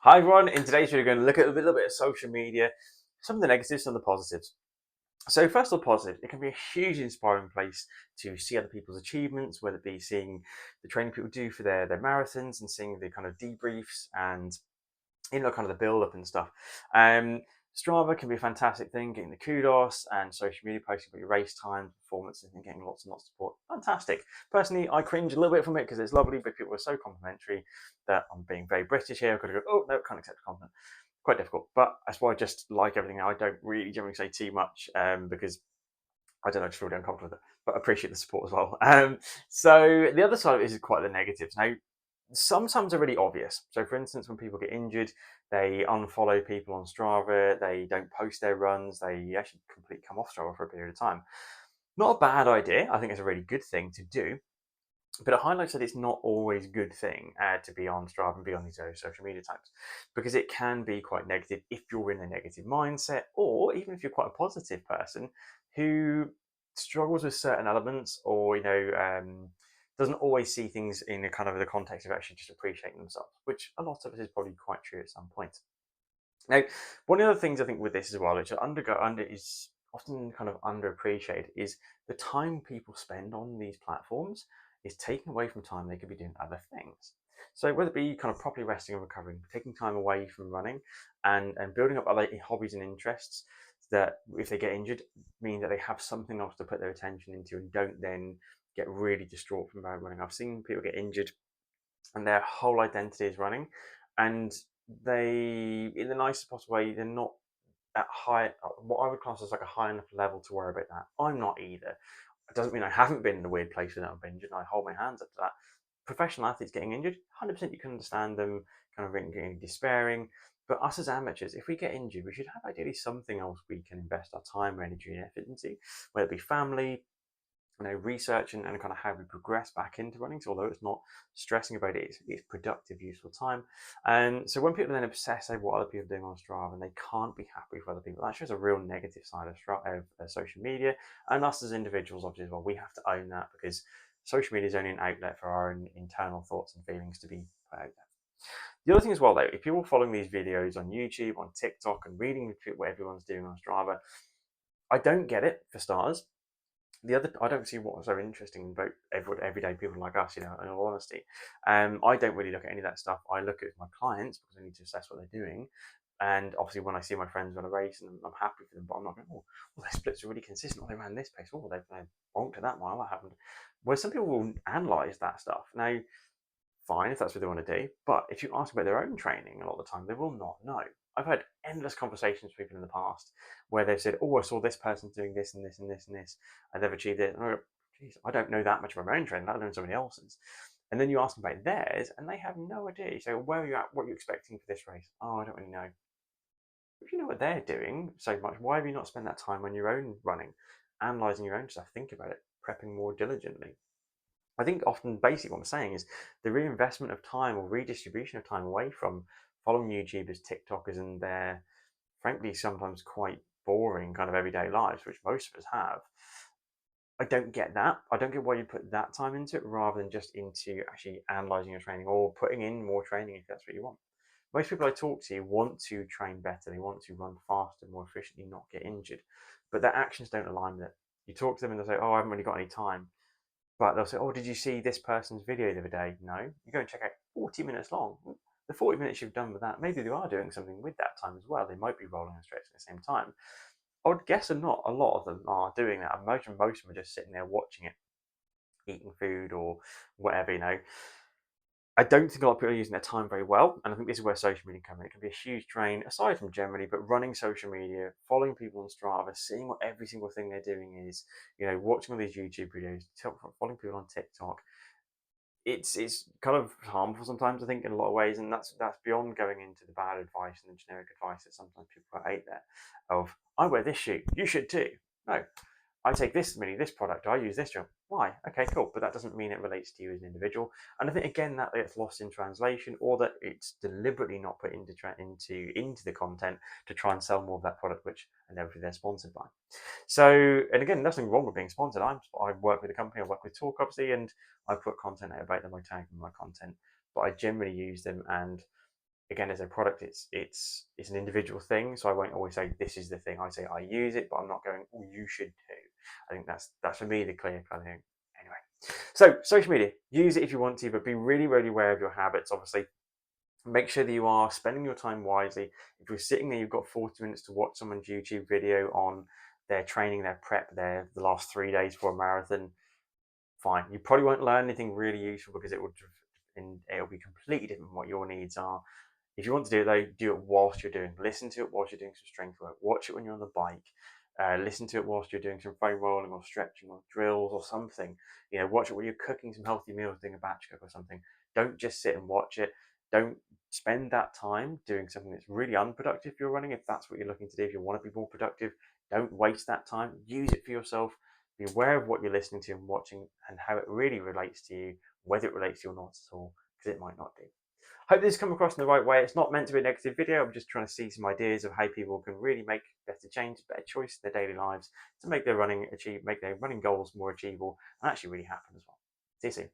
Hi everyone, in today's video we're going to look at a little bit of social media, some of the negatives, some of the positives. So first of all, positive, it can be a huge inspiring place to see other people's achievements, whether it be seeing the training people do for their marathons and seeing the kind of debriefs and kind of the build up and stuff. Um, Strava can be a fantastic thing, getting the kudos and social media posting about your race time, performances, and getting lots and lots of support. Fantastic. Personally, I cringe a little bit from it because it's lovely, but people are so complimentary that I'm being very British here. I've got to go, oh, no, can't accept a compliment. Quite difficult. But that's why I just like everything. I don't really generally say too much because I don't know, I just feel really uncomfortable with it. But I appreciate the support as well. So the other side of it is quite the negatives. Now, sometimes are really obvious. So, for instance, when people get injured, they unfollow people on Strava, they don't post their runs, they actually completely come off Strava for a period of time. Not a bad idea. I think it's a really good thing to do. But it highlights that it's not always a good thing to be on Strava and be on these social media types because it can be quite negative if you're in a negative mindset, or even if you're quite a positive person who struggles with certain elements, or doesn't always see things in a kind of the context of actually just appreciating themselves, which a lot of it is probably quite true at some point. Now, one of the things I think with this as well, which is often kind of underappreciated, is the time people spend on these platforms is taken away from time they could be doing other things. So whether it be kind of properly resting and recovering, taking time away from running, and building up other hobbies and interests that, if they get injured, mean that they have something else to put their attention into and don't then get really distraught from running. I've seen people get injured and their whole identity is running, and they, in the nicest possible way, they're not at high, what I would class as like a high enough level to worry about that. I'm not either. It doesn't mean I haven't been in a weird place without being injured, and I hold my hands up to that. Professional athletes getting injured, 100% you can understand them kind of getting despairing. But us as amateurs, if we get injured, we should have ideally something else we can invest our time, energy, and effort into, whether it be family, research, and kind of how we progress back into running. So although it's not stressing about it, it's productive, useful time. And so when people then obsess over what other people are doing on Strava and they can't be happy with other people, that shows a real negative side of social media. And us as individuals, obviously, as well, we have to own that because social media is only an outlet for our own internal thoughts and feelings to be put out there. The other thing as well, though, if people are following these videos on YouTube, on TikTok, and reading what everyone's doing on Strava, I don't get it for starters. I don't see what's so interesting about everyday people like us, in all honesty. I don't really look at any of that stuff. I look at my clients because I need to assess what they're doing. And obviously, when I see my friends run a race, and I'm happy for them, but I'm not going, oh, well, their splits are really consistent. Oh, they ran this pace. Oh, they bonked at that mile. That happened. Where some people will analyze that stuff. Now, fine if that's what they want to do. But if you ask about their own training, a lot of the time they will not know. I've had endless conversations with people in the past where they've said, "Oh, I saw this person doing this and this and this and this, and they've achieved it." And I go, "Geez, I don't know that much about my own training. I know somebody else's." And then you ask them about theirs, and they have no idea. You say, well, "Where are you at? What are you expecting for this race?" "Oh, I don't really know." If you know what they're doing so much, why have you not spent that time on your own running, analysing your own stuff, think about it, prepping more diligently? I think often, basically, what I'm saying is the reinvestment of time or redistribution of time away from following YouTubers, TikTokers, and their, frankly, sometimes quite boring kind of everyday lives, which most of us have. I don't get that. I don't get why you put that time into it rather than just into actually analyzing your training or putting in more training if that's what you want. Most people I talk to want to train better. They want to run faster, more efficiently, not get injured, but their actions don't align with it. You talk to them and they say, "Oh, I haven't really got any time." But they'll say, "Oh, did you see this person's video the other day?" No. You go and check out 40 minutes long. The 40 minutes you've done with that, maybe they are doing something with that time as well. They might be rolling and stretching at the same time. I would guess not. A lot of them are doing that. I imagine most of them are just sitting there watching it, eating food or whatever. I don't think a lot of people are using their time very well, and I think this is where social media can come in. It can be a huge drain, aside from generally, but running social media, following people on Strava, seeing what every single thing they're doing is, watching all these YouTube videos, following people on TikTok, it's kind of harmful sometimes, I think, in a lot of ways, and that's beyond going into the bad advice and the generic advice that sometimes people put out there of, "I wear this shoe, you should too." No, I take this product, I use this job. Why? Okay, cool, but that doesn't mean it relates to you as an individual. And I think again that gets lost in translation, or that it's deliberately not put into the content to try and sell more of that product, which inevitably they're sponsored by. So, and again, nothing wrong with being sponsored. I work with a company, I work with Talk, obviously, and I put content out about them, I tag them in my content, but I generally use them, and again, as a product, it's an individual thing. So I won't always say this is the thing. I say I use it, but I'm not going, oh, you should too. I think that's for me the clear kind of thing. Anyway, so social media, use it if you want to, but be really, really aware of your habits. Obviously, make sure that you are spending your time wisely. If you're sitting there, you've got 40 minutes to watch someone's YouTube video on their training, their prep, the last 3 days for a marathon. Fine. You probably won't learn anything really useful because it'll be completely different from what your needs are. If you want to do it though, do it whilst you're doing. Listen to it whilst you're doing some strength work. Watch it when you're on the bike. Listen to it whilst you're doing some foam rolling or stretching or drills or something. Watch it when you're cooking some healthy meals, doing a batch cook or something. Don't just sit and watch it. Don't spend that time doing something that's really unproductive if you're running. If that's what you're looking to do, if you want to be more productive, don't waste that time. Use it for yourself. Be aware of what you're listening to and watching and how it really relates to you, whether it relates to you or not at all, because it might not do. Hope this has come across in the right way. It's not meant to be a negative video. I'm just trying to see some ideas of how people can really make better change, better choice in their daily lives to make their running goals more achievable and actually really happen as well. See you soon.